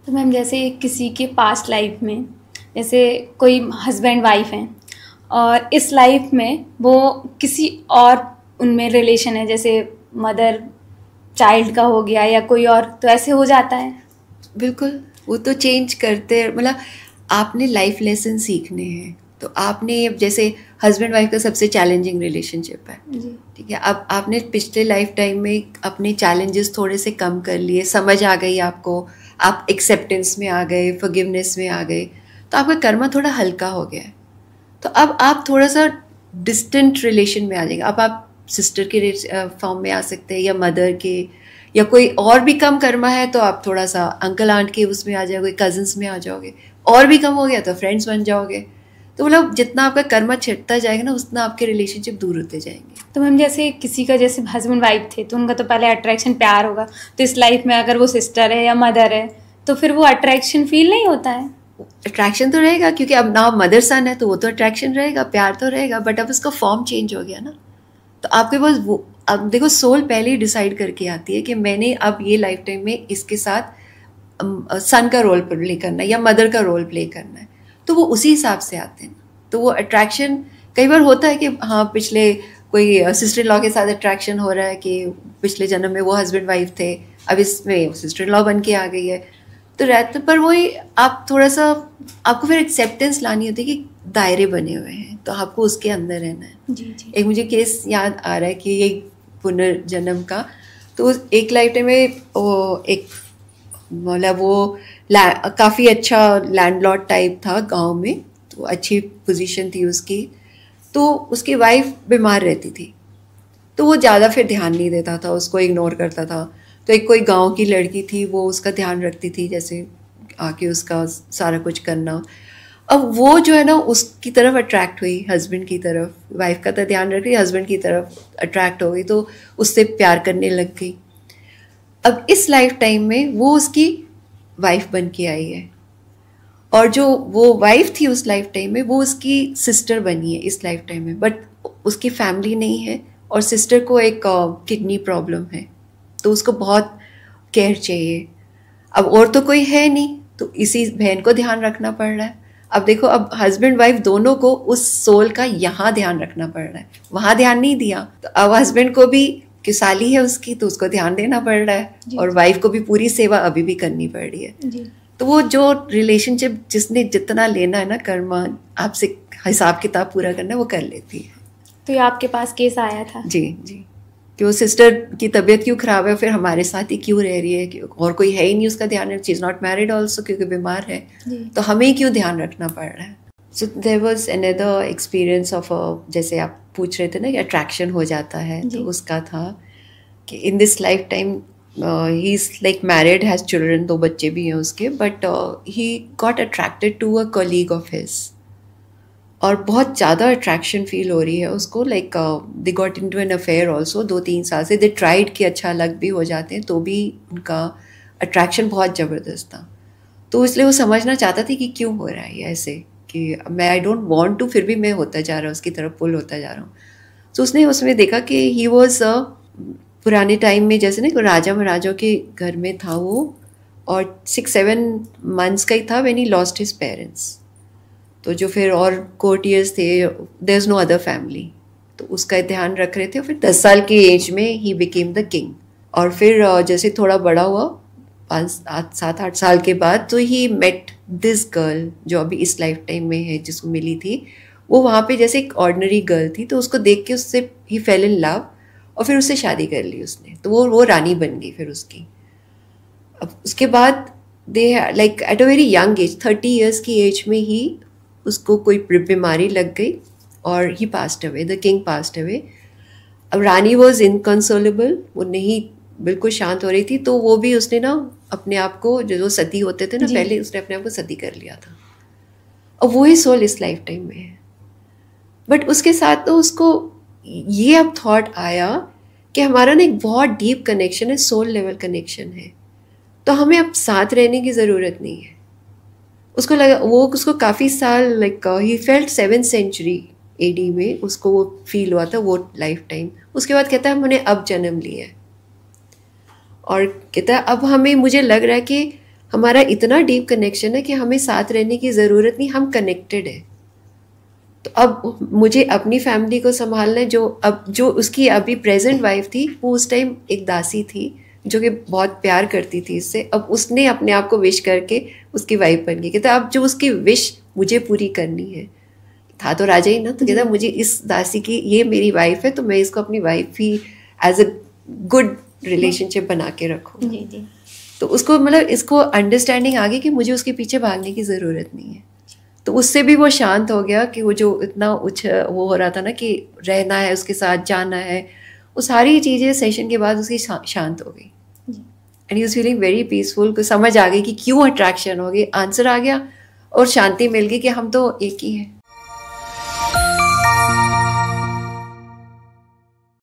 तो मैम जैसे किसी के पास्ट लाइफ में जैसे कोई हस्बैंड वाइफ हैं और इस लाइफ में वो किसी और उनमें रिलेशन है, जैसे मदर चाइल्ड का हो गया या कोई और, तो ऐसे हो जाता है। बिल्कुल, वो तो चेंज करते हैं। मतलब आपने लाइफ लेसन सीखने हैं, तो आपने अब जैसे हस्बैंड वाइफ का सबसे चैलेंजिंग रिलेशनशिप है, जी ठीक है। अब आपने पिछले लाइफ टाइम में अपने चैलेंजेस थोड़े से कम कर लिए, समझ आ गई आपको, आप एक्सेप्टेंस में आ गए, फॉरगिवनेस में आ गए, तो आपका कर्मा थोड़ा हल्का हो गया है। तो अब आप थोड़ा सा डिस्टेंट रिलेशन में आ जाएंगे। अब आप सिस्टर के फॉर्म में आ सकते हैं, या मदर के, या कोई और भी कम कर्मा है तो आप थोड़ा सा अंकल आंट के उसमें आ जाओगे, कजन्स में आ जाओगे। और भी कम हो गया तो फ्रेंड्स बन जाओगे। तो मतलब जितना आपका कर्मा छिटता जाएगा ना, उतना आपके रिलेशनशिप दूर होते जाएंगे। तो मैम जैसे किसी का जैसे हस्बैंड वाइफ थे तो उनका तो पहले अट्रैक्शन प्यार होगा, तो इस लाइफ में अगर वो सिस्टर है या मदर है तो फिर वो अट्रैक्शन फील नहीं होता है। अट्रैक्शन तो रहेगा, क्योंकि अब ना मदर सन है तो वो तो अट्रैक्शन रहेगा, प्यार तो रहेगा, बट अब उसका फॉर्म चेंज हो गया ना। तो आपके पास वो, अब देखो सोल पहले ही डिसाइड करके आती है कि मैंने अब ये लाइफ टाइम में इसके साथ सन का रोल प्ले करना है या मदर का रोल प्ले करना है, तो वो उसी हिसाब से आते हैं। तो वो अट्रैक्शन कई बार होता है कि हाँ पिछले कोई सिस्टर लॉ के साथ अट्रैक्शन हो रहा है कि पिछले जन्म में वो हस्बैंड वाइफ थे, अब इसमें सिस्टर लॉ बन के आ गई है, तो रहते पर वही आप थोड़ा सा, आपको फिर एक्सेप्टेंस लानी होती है कि दायरे बने हुए हैं तो आपको उसके अंदर रहना है। जी जी। एक मुझे केस याद आ रहा है कि ये पुनर्जन्म का, तो एक लाइफ टाइम में एक मतलब वो काफ़ी अच्छा लैंडलॉर्ड टाइप था गांव में, तो अच्छी पोजीशन थी उसकी। तो उसकी वाइफ बीमार रहती थी, तो वो ज़्यादा फिर ध्यान नहीं देता था, उसको इग्नोर करता था। तो एक कोई गांव की लड़की थी, वो उसका ध्यान रखती थी, जैसे आके उसका सारा कुछ करना। अब वो जो है ना उसकी तरफ अट्रैक्ट हुई, हस्बैंड की तरफ, वाइफ का तो ध्यान रख रही, हस्बैंड की तरफ अट्रैक्ट हो गई, तो उससे प्यार करने लग गई। अब इस लाइफ टाइम में वो उसकी वाइफ बन के आई है, और जो वो वाइफ थी उस लाइफ टाइम में वो उसकी सिस्टर बनी है इस लाइफ टाइम में, बट उसकी फैमिली नहीं है, और सिस्टर को एक किडनी प्रॉब्लम है, तो उसको बहुत केयर चाहिए। अब और तो कोई है नहीं, तो इसी बहन को ध्यान रखना पड़ रहा है। अब देखो, अब हस्बैंड वाइफ दोनों को उस सोल का यहाँ ध्यान रखना पड़ रहा है, वहाँ ध्यान नहीं दिया। तो अब हस्बैंड को भी, कि साली है उसकी, तो उसको ध्यान देना पड़ रहा है, और वाइफ को भी पूरी सेवा अभी भी करनी पड़ रही है। जी। तो वो जो रिलेशनशिप जिसने जितना लेना है ना कर्मा, आपसे हिसाब किताब पूरा करना है, वो कर लेती है। तो ये आपके पास केस आया था? जी जी, कि वो सिस्टर की तबीयत क्यों ख़राब है, फिर हमारे साथ ही क्यों रह रही है, कि और कोई है ही नहीं उसका ध्यान है, she is not married also, क्योंकि बीमार है, तो हमें ही क्यों ध्यान रखना पड़ रहा है। So there was another experience of, जैसे आप पूछ रहे थे ना कि अट्रैक्शन हो जाता है, तो उसका था कि in this lifetime he is like married, has children, 2 बच्चे भी हैं उसके, but he got attracted to a colleague of his, और बहुत ज़्यादा अट्रैक्शन फील हो रही है उसको, like they got into an affair also 2-3 साल से, दे ट्राइड कि अच्छा अलग भी हो जाते हैं, तो भी उनका अट्रैक्शन बहुत ज़बरदस्त था। तो इसलिए वो समझना चाहता था कि क्यों हो रहा है ये ऐसे, कि मैं आई डोंट वांट टू, फिर भी मैं होता जा रहा हूँ उसकी तरफ, पुल होता जा रहा हूँ। तो उसने उसमें देखा कि ही वॉज पुराने टाइम में जैसे ना राजा महाराजों के घर में था वो, और 6-7 मंथ्स का ही था when he lost his parents. तो जो फिर और कोर्टियर्स थे, there is no other family, तो उसका ध्यान रख रहे थे। और फिर 10 साल की एज में ही बिकेम द किंग, और फिर जैसे थोड़ा बड़ा हुआ 5-7-8 साल के बाद, तो ही मेट दिस गर्ल जो अभी इस लाइफ टाइम में है, जिसको मिली थी। वो वहाँ पे जैसे एक ऑर्डिनरी गर्ल थी, तो उसको देख के उससे ही फेल इन लव, और फिर उससे शादी कर ली उसने, तो वो रानी बन गई फिर उसकी। अब उसके बाद they like at a very young age, 30 years की एज में ही उसको कोई बीमारी लग गई, और he passed away, the king passed away. अब रानी वॉज इनकंसोलेबल, वो नहीं बिल्कुल शांत हो रही थी, तो वो भी उसने ना अपने आप को, जो सती होते थे ना पहले, उसने अपने आप को सती कर लिया था। और वही सोल इस लाइफ टाइम में है। बट उसके साथ तो उसको ये अब थॉट आया कि हमारा ना एक बहुत डीप कनेक्शन है, सोल लेवल कनेक्शन है, तो हमें अब साथ रहने की ज़रूरत नहीं है। उसको लगा, वो उसको काफ़ी साल, like he felt 7th century AD में उसको वो फील हुआ था, वो लाइफ टाइम। उसके बाद कहता है मैंने अब जन्म लिया है, और कहता है अब हमें, मुझे लग रहा है कि हमारा इतना डीप कनेक्शन है कि हमें साथ रहने की ज़रूरत नहीं, हम कनेक्टेड है। तो अब मुझे अपनी फैमिली को संभालना है, जो उसकी अभी प्रेजेंट वाइफ थी वो उस टाइम एक दासी थी जो कि बहुत प्यार करती थी इससे। अब उसने अपने आप को विश करके उसकी वाइफ बन गई। कहता अब जो उसकी विश मुझे पूरी करनी है, था तो राजा ही ना, तो कहता मुझे इस दासी की, ये मेरी वाइफ है तो मैं इसको अपनी वाइफ ही एज अ गुड रिलेशनशिप बना के रखूँ। जी जी। तो उसको मतलब इसको अंडरस्टैंडिंग आ गई कि मुझे उसके पीछे भागने की ज़रूरत नहीं है। तो उससे भी वो शांत हो गया कि वो जो इतना वो हो रहा था ना कि रहना है उसके साथ, जाना है, वो सारी चीज़ें सेशन के बाद उसकी शांत हो गई। And he was feeling very peaceful. को समझ आ गई कि क्यों अट्रैक्शन हो गई, आंसर आ गया और शांति मिल गई कि हम तो एक ही हैं।